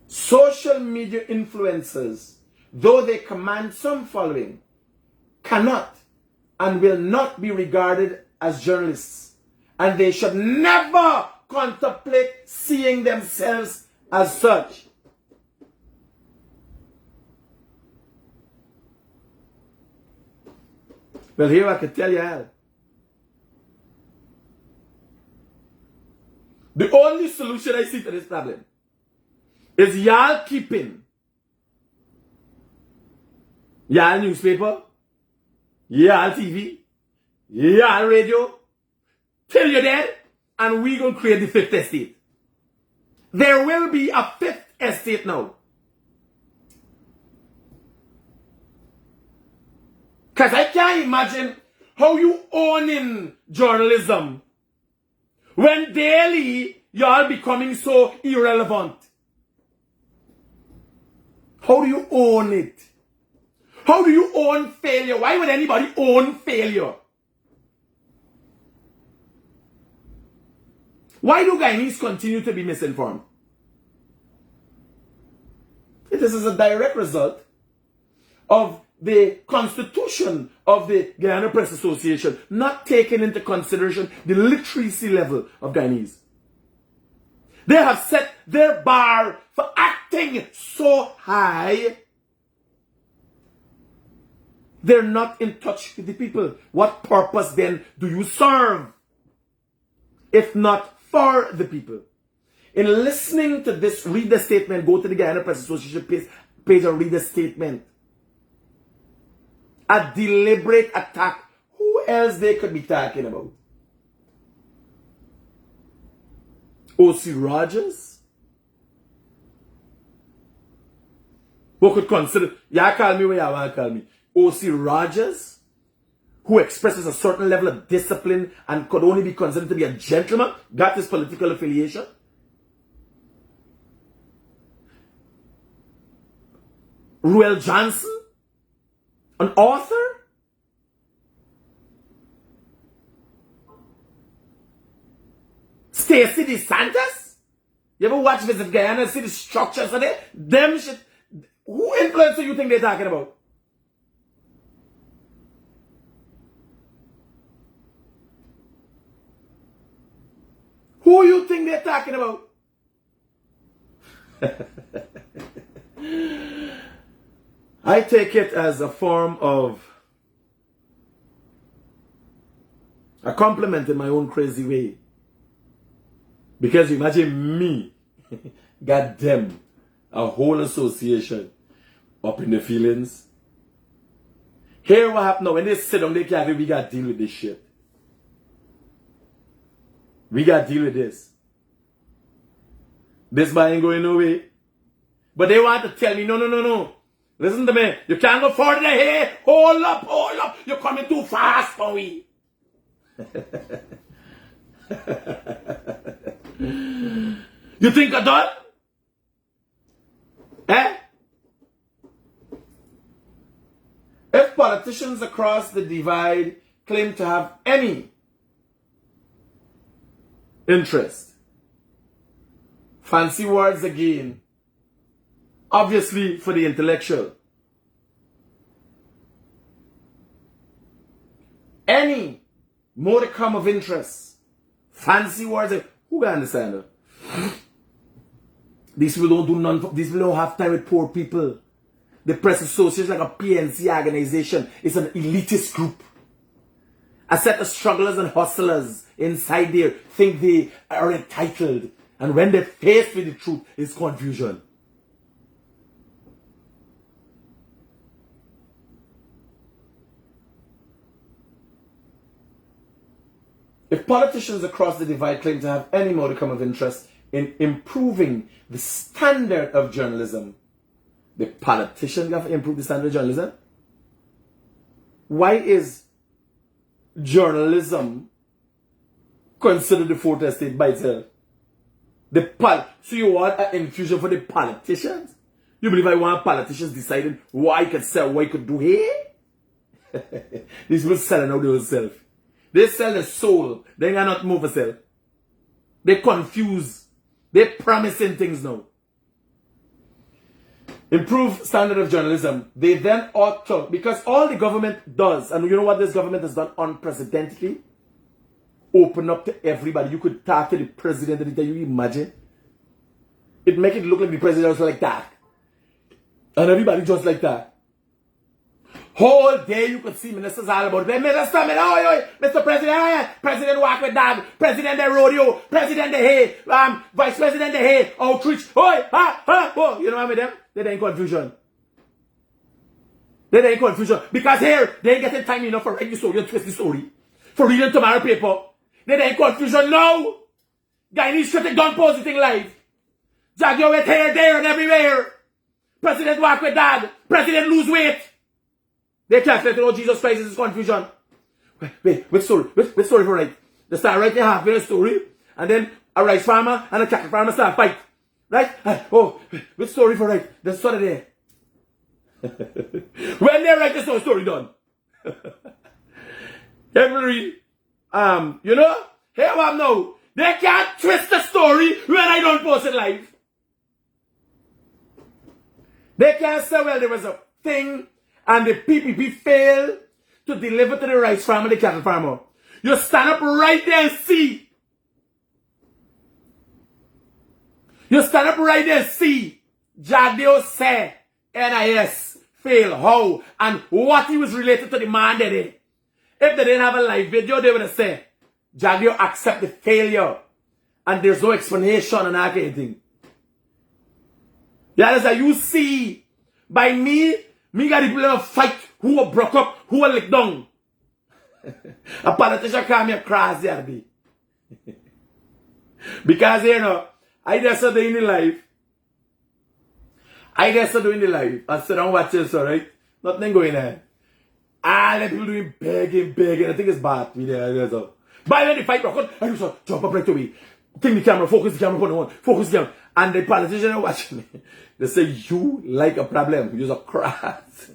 Social media influencers, though they command some following, cannot and will not be regarded as journalists, and they should never contemplate seeing themselves as such. Well, here I can tell you all. The only solution I see to this problem is y'all keeping y'all newspaper, y'all TV, y'all radio till you're dead, and we gonna create the 5th estate. There will be a 5th estate now. Because I can't imagine how you owning journalism when daily y'all becoming so irrelevant. How do you own it? How do you own failure? Why would anybody own failure? Why do Guyanese continue to be misinformed? This is a direct result of the constitution of the Guyana Press Association not taking into consideration the literacy level of Guyanese. They have set their bar for acting so high, they're not in touch with the people. What purpose then do you serve, if not for the people? In listening to this, read the statement. Go to the Guyana Press Association page and read the statement. A deliberate attack. Who else they could be talking about? O.C. Rogers? Who could consider, y'all call me what y'all want to call me. O.C. Rogers, who expresses a certain level of discipline and could only be considered to be a gentleman, got his political affiliation. Ruel Johnson, an author. Stacey DeSantis. You ever watch Visit Guyana and see the structures of it? Them shit. Who influencer you think they're talking about? Who you think they're talking about? I take it as a form of a compliment in my own crazy way. Because imagine me, goddamn, a whole association up in the feelings. Here what happened now, when they sit down, they can't, we got to deal with this shit. We got to deal with this. This man ain't going nowhere. But they want to tell me, no. Listen to me. You can't go further here. Hold up. You're coming too fast for me. You think I'm done? If politicians across the divide claim to have any interest. Fancy words again. Obviously for the intellectual. Any modicum of interest. Fancy words. Who can understand it? These people don't do none. These people don't have time with poor people. The press association, like a PNC organization, is an elitist group. A set of strugglers and hustlers inside there think they are entitled. And when they're faced with the truth, it's confusion. If politicians across the divide claim to have any modicum of interest in improving the standard of journalism, the politicians have to improve the standard of journalism? Why is journalism considered the fourth estate by itself? So you want an infusion for the politicians? You believe I want politicians deciding what I could sell, what I could do here? These people selling out themselves. They sell their soul. They cannot move for sell. They confuse. They promising things now. Improve standard of journalism. They then ought to, because all the government does, and you know what this government has done unprecedentedly? Open up to everybody. You could talk to the president and you imagine. It make it look like the president was like that. And everybody just like that. Whole day you could see ministers all about it. Minister, Mr. President, President walk with dog, President the rodeo, President the hay, Vice President the hay, outreach, you know what I mean? They're in confusion. They're in confusion. Because here, they ain't getting time enough for writing the story and twist the story. For reading tomorrow paper. They're in confusion now. Guy needs Critic don't post the thing live. Jaguar with hair there and everywhere. President walk with dad. President lose weight. They can't let you know Jesus Christ is confusion. Wait, which story? Which story for right? They start writing halfway the story, and then a rice farmer and a cattle farmer start fight. Right? Oh, which story for right? The story there. When they write the story done. Every you know, here I am now. They can't twist the story when I don't post it live. They can't say, well, there was a thing and the PPP failed to deliver to the rice farmer, the cattle farmer. You stand up right there and see. You stand up right there and see. Jagdeo said NIS failed. How? And what he was related to the man that did. If they didn't have a live video, they would have said, Jagdeo accept the failure. And there's no explanation and that kind of thing. Yeah, that's how you see. By me got the people in a fight who were broke up, who were licked down. A politician call me a cross the other day. Because, you know, I just saw doing the live. I sit down watching this, alright? Nothing going on. All the people doing begging. I think it's bad. By when the fight broke out, I just jump up right away. Take the camera, focus the camera, put it on, focus the camera. And the politician are watching me. They say, you like a problem. You're a cross.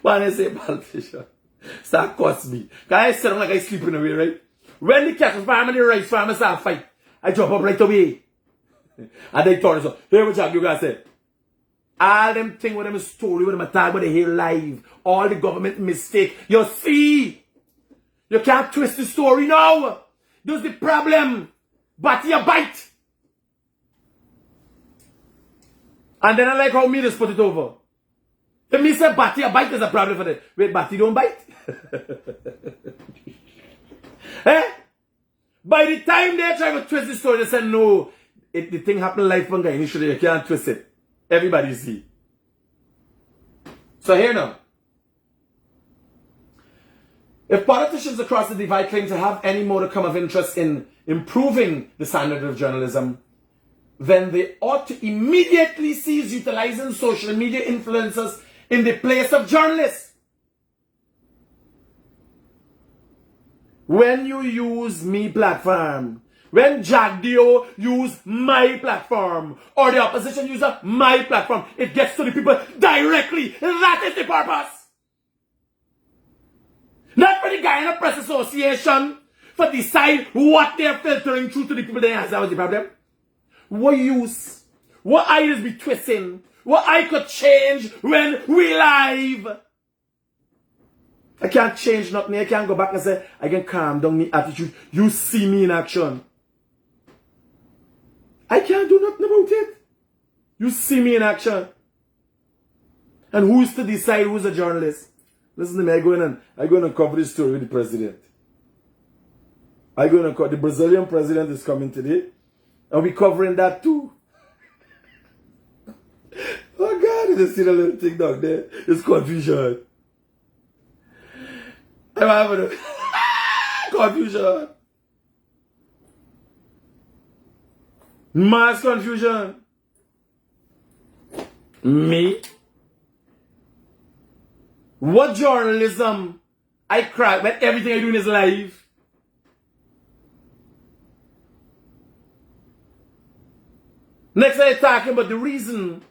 When I say politician, start cost me. Because I sit down like I sleeping away, right? When the cattle farmer and the rice farmer start fight, I jump up right away. And they told us, here what you guys say. All them thing with them story, with them attack, with they hear live. All the government mistake. You see, you can't twist the story now. That's the problem. But you bite. And then I like how me just put it over. If me say Batty a bite is a problem for them. Wait, Batty don't bite? Eh? By the time they try to twist the story, they say no. The thing happened live one guy initially, you can't twist it. Everybody see. So here now. If politicians across the divide claim to have any modicum of interest in improving the standard of journalism, then they ought to immediately cease utilizing social media influencers in the place of journalists. When you use me platform, when Jagdeo use my platform, or the opposition user my platform, it gets to the people directly. That is the purpose. Not for the guy in a press association for decide what they're filtering through to the people they answer? That was the problem. What use? What ideas be twisting? What I could change when we live? I can't change nothing. I can't go back and say, I can calm down my attitude. You see me in action. I can't do nothing about it. You see me in action. And who's to decide who's a journalist? Listen to me, I go in and cover this story with the president. The Brazilian president is coming today. And we're covering that too. Oh God, you see the little thing down there? It's confusion. I'm having a confusion. Mass confusion. Me? What journalism I crack when everything I do is live? Next I'm talking about the reason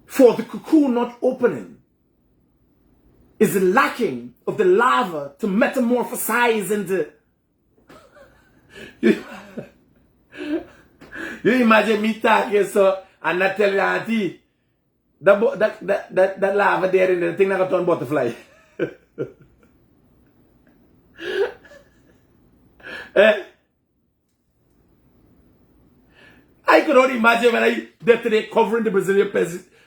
for the cocoon not opening is the lacking of the larva to metamorphosize into... You imagine me talking so and I tell you, auntie, that larva there in the thing that got turn butterfly. I could only imagine when I did today covering the Brazilian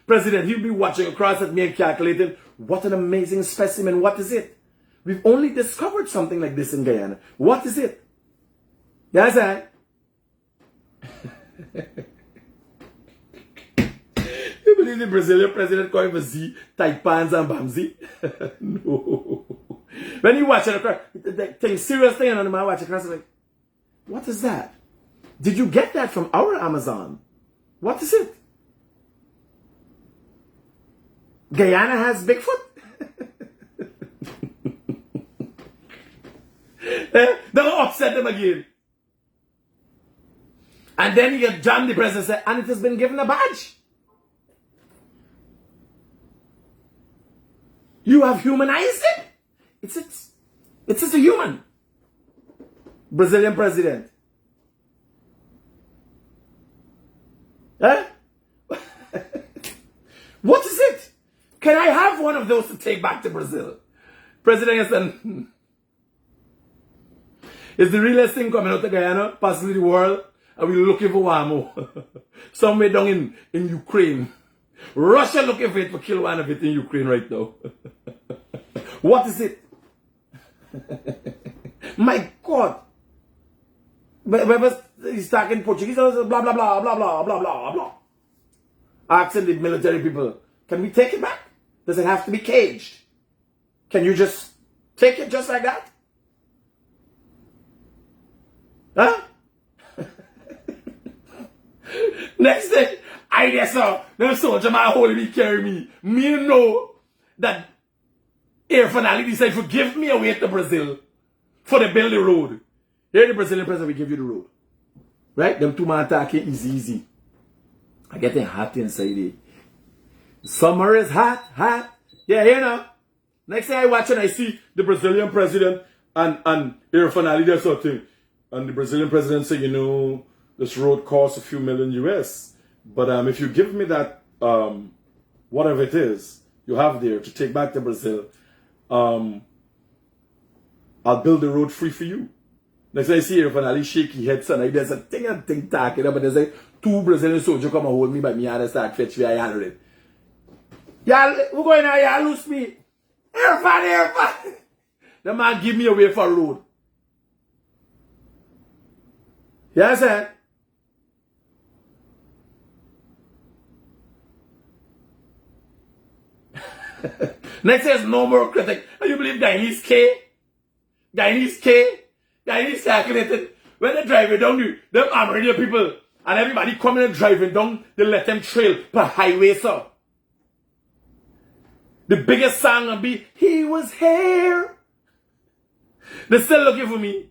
president, he'd be watching across at me and calculating, what an amazing specimen, what is it? We've only discovered something like this in Guyana. What is it? Yes, sir. You believe the Brazilian president calling for Z, Taipans and Bamsi? No. When you watch it across, the thing, serious thing, and I watch it across, like, what is that? Did you get that from our Amazon? What is it? Guyana has Bigfoot? Don't upset them again. And then you get John the president said, and it has been given a badge. You have humanized it. It's just a human. Brazilian president. Huh? What is it? Can I have one of those to take back to Brazil? President said, it's the realest thing coming out of Guyana, possibly the world, and we're looking for one more. Somewhere down in Ukraine. Russia looking for it to kill one of it in Ukraine right now. What is it? My God. But he's talking Portuguese, blah, blah, blah, blah, blah, blah, blah, blah. Asking the military people, can we take it back? Does it have to be caged? Can you just take it just like that? Huh? Next thing, I guess so. Them soldier man holding me, carry me. Me know that Air Finale decided to give me away to Brazil for the build the road. Here the Brazilian president will give you the road. Right? Them two man talking easy. I getting hot inside there. Summer is hot, hot. Yeah, you know. Next thing I watch and I see the Brazilian president and Air Finale, there's something. And the Brazilian president said, you know, this road costs a few million US. But if you give me that, whatever it is you have there to take back to Brazil, I'll build the road free for you. Next time I see Air Finale shaky head, son, there's a thing and thing talking, but there's like two Brazilian soldiers come and hold me, but me and I start fetch me, I handle it. Y'all, who going now? Y'all lose me. Air Finale. The man give me away for a road. Yes, sir. Next says no more critic. And you believe Guyanese K? Guyanese calculated. When they driving down, them Amarillo people and everybody coming and driving down, they let them trail per highway, so. The biggest song will be, he was here. They're still looking for me.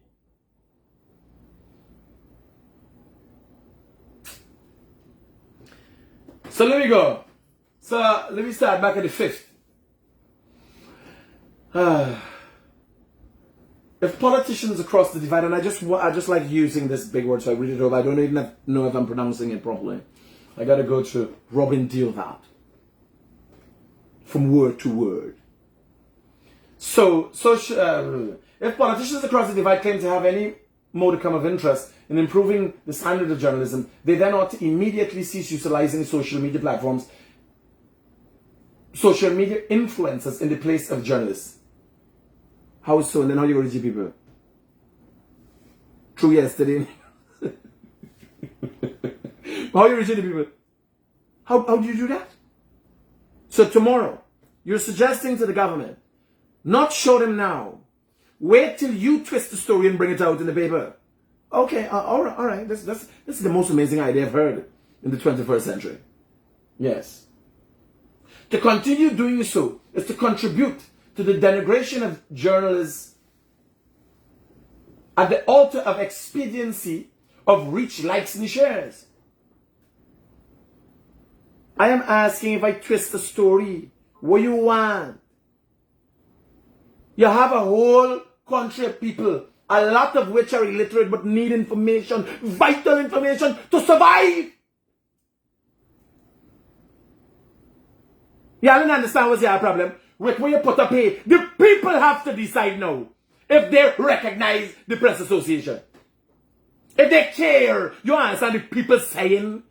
So let me go. So let me start back at the 5th. If politicians across the divide, and I just like using this big word, so I read it over. I don't even know if I'm pronouncing it properly. I gotta go to Robin Deal that from word to word. So if politicians across the divide claim to have any modicum of interest in improving the standard of journalism, they then ought to immediately cease utilizing social media platforms, social media influencers in the place of journalists. How so? And then how you going to reach people? True yesterday. How you reaching the people? How do you do that? So tomorrow, you're suggesting to the government, not show them now. Wait till you twist the story and bring it out in the paper. Okay, all right. This is the most amazing idea I've heard in the 21st century. Yes. To continue doing so is to contribute to the denigration of journalists at the altar of expediency, of reach, likes, and shares. I am asking, if I twist the story, what you want? You have a whole country of people, a lot of which are illiterate but need information, vital information to survive. Y'all don't understand what's your problem? With where you put up here, the people have to decide now if they recognize the Press Association. If they care, you understand the people saying?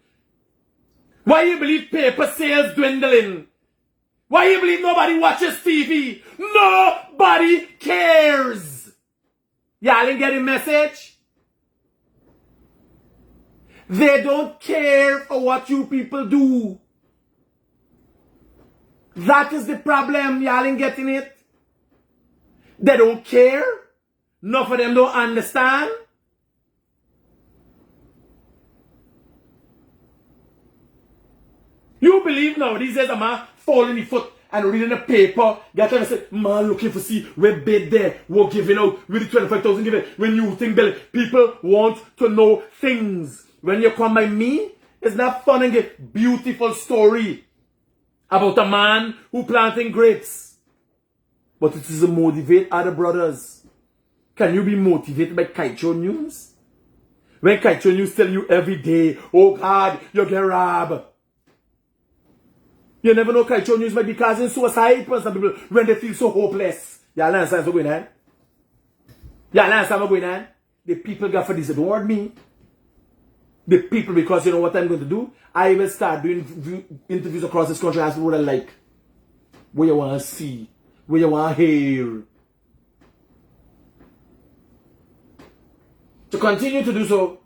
Why you believe paper sales dwindling? Why you believe nobody watches TV? Nobody cares. Y'all ain't getting message? They don't care for what you people do. That is the problem. Y'all ain't getting it. They don't care. None of them don't understand. You believe now these days a man falling the foot and reading the paper, get them and say, man looking for see where bid there, we're giving out with the 25,000 given. When you think Bill, people want to know things. When you come by me, it's not fun and get beautiful story about a man who planting grapes. But it is to motivate other brothers. Can you be motivated by Kaicho News? When Kaicho News tell you every day, oh God, you get robbed. You never know Kaicho News might be causing suicide for some people when they feel so hopeless. Y'all understand what's going on? Y'all understand what's going on? The people got for this. Don't want me. The people, because you know what I'm going to do? I will start doing interviews across this country, asking what I like, what you want to see, what you want to hear. To continue to do so,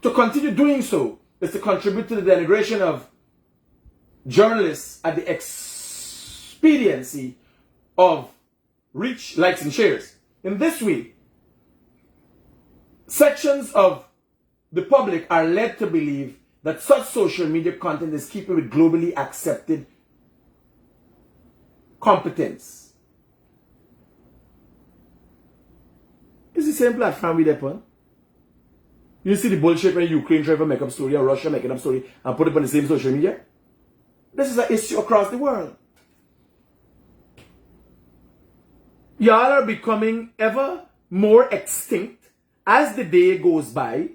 to continue doing so, is to contribute to the denigration of journalists at the expediency of reach, likes, and shares. In this way, sections of the public are led to believe that such social media content is keeping with globally accepted competence. It's the same platform we depend. You see the bullshit when Ukraine try to make up story or Russia making up story and put it on the same social media? This is an issue across the world. Y'all are becoming ever more extinct as the day goes by.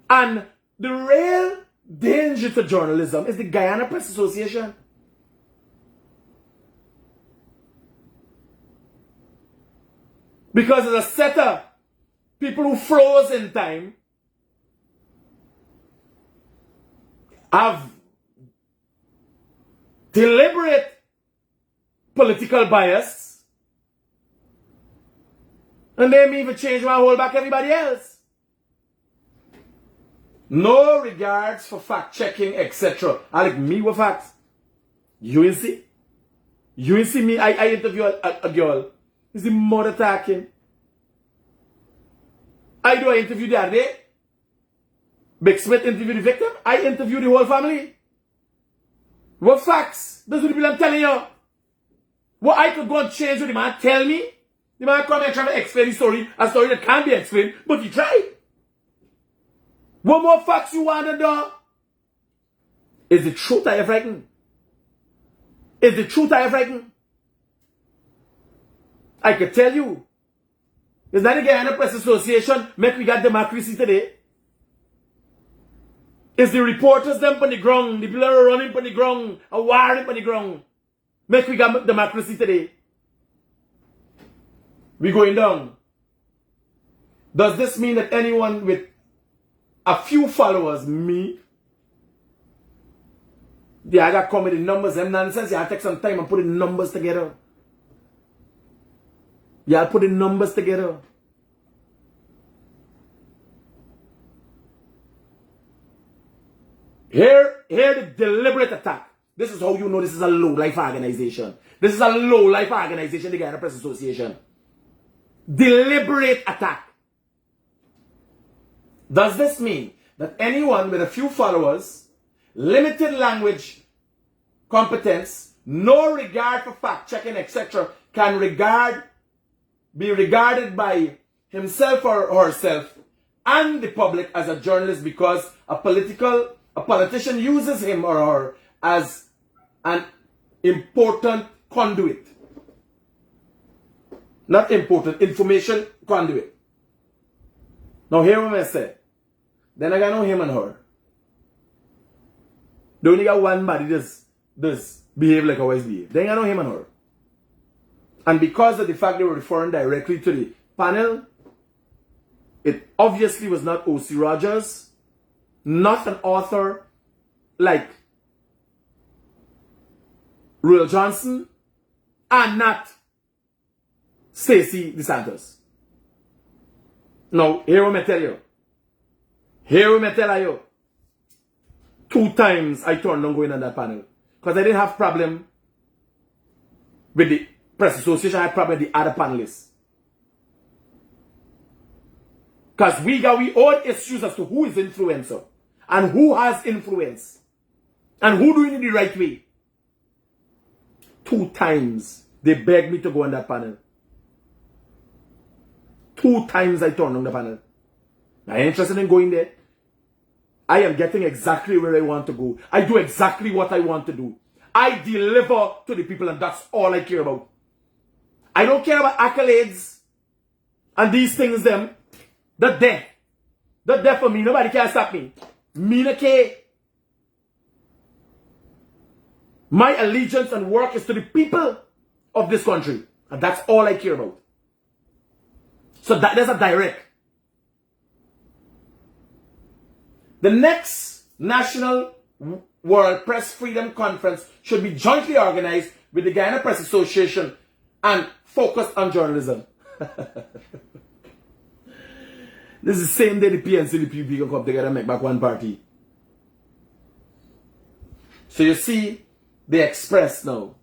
And the real danger to journalism is the Guyana Press Association. Because as a setter, people who froze in time have deliberate political bias, and they may even change my hold back everybody else. No regards for fact checking, etc. I like me with facts. You ain't see? You ain't see me? I interview a girl. Is the mother talking? I interview the other day. Big Smith interviewed the victim. I interviewed the whole family. What facts? That's what the people I'm telling you. What I could go and change what the man tell me. The man come and try to explain the story, a story that can't be explained, but he tried. What more facts you want to do? Is the truth I have written? Is the truth I have written? I could tell you. Is that the Guyana Press Association make we got democracy today? Is the reporters them on the ground, the people are running on the ground, and warring on the ground, make we got democracy today? We going down. Does this mean that anyone with a few followers, me, yeah, I got come with the numbers, them nonsense, yeah, I take some time and put the numbers together. Yeah, I'll put the numbers together. Here the deliberate attack. This is how you know this is a low-life organization. This is a low-life organization, the Guyana Press Association. Deliberate attack. Does this mean that anyone with a few followers, limited language competence, no regard for fact-checking, etc., can be regarded by himself or herself and the public as a journalist because a politician uses him or her as an important conduit? Not important, information conduit. Now hear what I say. Then I got no him and her. They only got one body does behave like I always behave. Then I know him and her. And because of the fact they were referring directly to the panel, it obviously was not O.C. Rogers, not an author like Royal Johnson, and not Stacey DeSantis. Now, here what I tell you. Here what I tell you. 2 times I turned on going on that panel. Because I didn't have problem with the press association, I had problem with the other panelists. Because we got we own issues as to who is influencer and who has influence and who doing it the right way. 2 times they begged me to go on that panel. 2 times I turned on the panel. I ain't interested in going there. I am getting exactly where I want to go. I do exactly what I want to do. I deliver to the people and that's all I care about. I don't care about accolades and these things them. They're there. They're there for me. Nobody can stop me. Me no care. My allegiance and work is to the people of this country. And that's all I care about. So there's a direct. The next National World Press Freedom Conference should be jointly organized with the Guyana Press Association and focused on journalism. This is the same day the PNC and the PUP can come together and make back one party. So you see, they express now.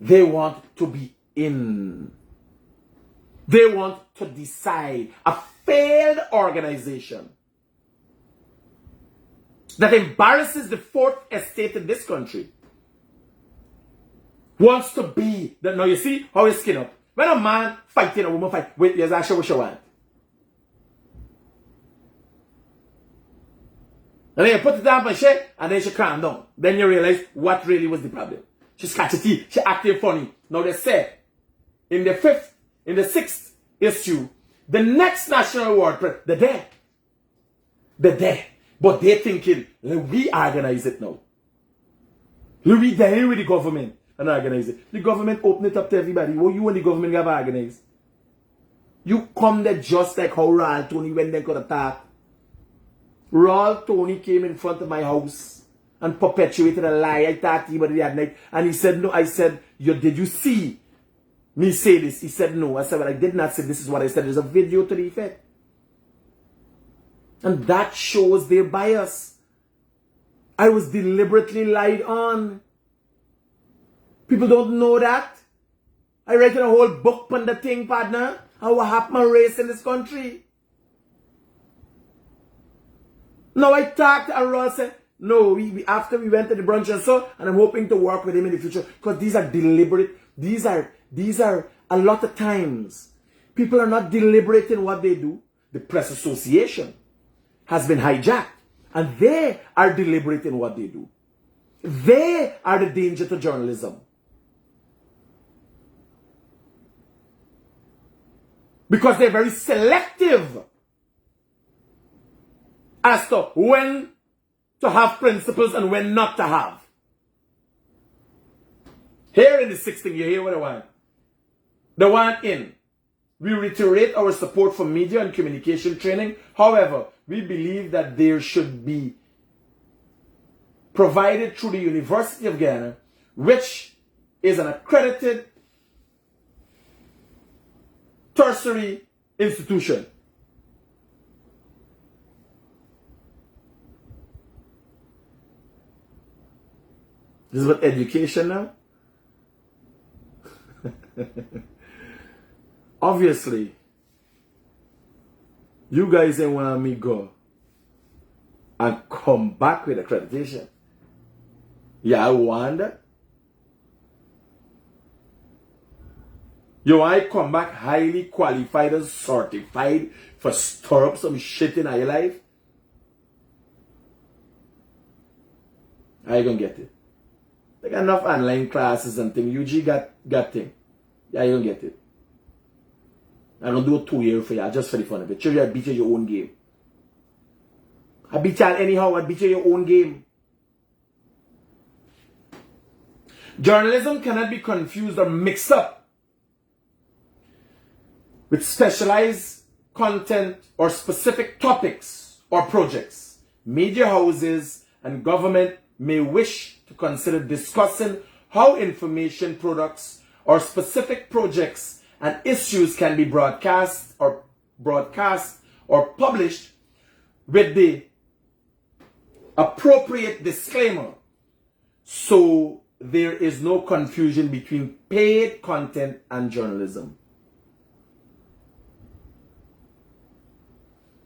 They want to be in. They want to decide. A failed organization that embarrasses the 4th estate in this country wants to be that. Now you see how you skin up. When a man fighting a woman fight, wait, here's actually what you want. And then you put it down on she, and then she calm down. Then you realize what really was the problem. She scratched her teeth, she acting funny. Now they said, in the 6th issue, the next National Award Press, they're there. They're there. But they're thinking, let we organize it now. Let we there with the government and organize it. The government open it up to everybody. What you and the government have organized? You come there just like how Royal Tony went there could attack. Royal Tony came in front of my house and perpetuated a lie. I thought he was the other night. And he said, no. I said, did you see me say this? He said, no. I said, well, I did not say this is what I said. There's a video to the effect. And that shows their bias. I was deliberately lied on. People don't know that. I write a whole book on the thing, partner. How happened my race in this country. Now I talked and Ross said, no, after we went to the brunch and so, and I'm hoping to work with him in the future. Because these are deliberate. These are a lot of times. People are not deliberate in what they do. The Press Association has been hijacked. And they are deliberate in what they do. They are the danger to journalism. Because they're very selective as to when to have principles and when not to have. Here in the 16th, you hear what I want. The one in. We reiterate our support for media and communication training. However, we believe that there should be provided through the University of Ghana, which is an accredited tertiary institution. This is what education now? Obviously, you guys ain't want me go and come back with accreditation. Yeah, I wonder. You want to come back highly qualified and certified for stir up some shit in your life? How you gonna get it? They got enough online classes and things. UG got thing. Yeah, you gonna get it. I don't do a 2 year for you, just for the fun of it. Sure, I beat you your own game. I beat you anyhow, I beat you your own game. Journalism cannot be confused or mixed up with specialized content or specific topics or projects. Media houses and government may wish to consider discussing how information products or specific projects and issues can be broadcast or published with the appropriate disclaimer, so there is no confusion between paid content and journalism.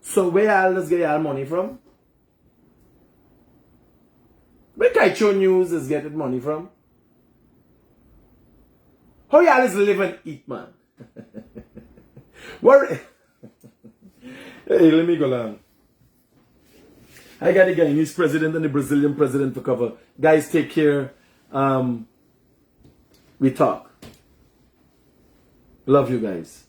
So where y'all just get y'all money from? Where Kaicho News is getting money from? How y'all is live and eat, man? Hey, let me go along. I got the Guyanese president and the Brazilian president to cover. Guys, take care. We talk. Love you guys.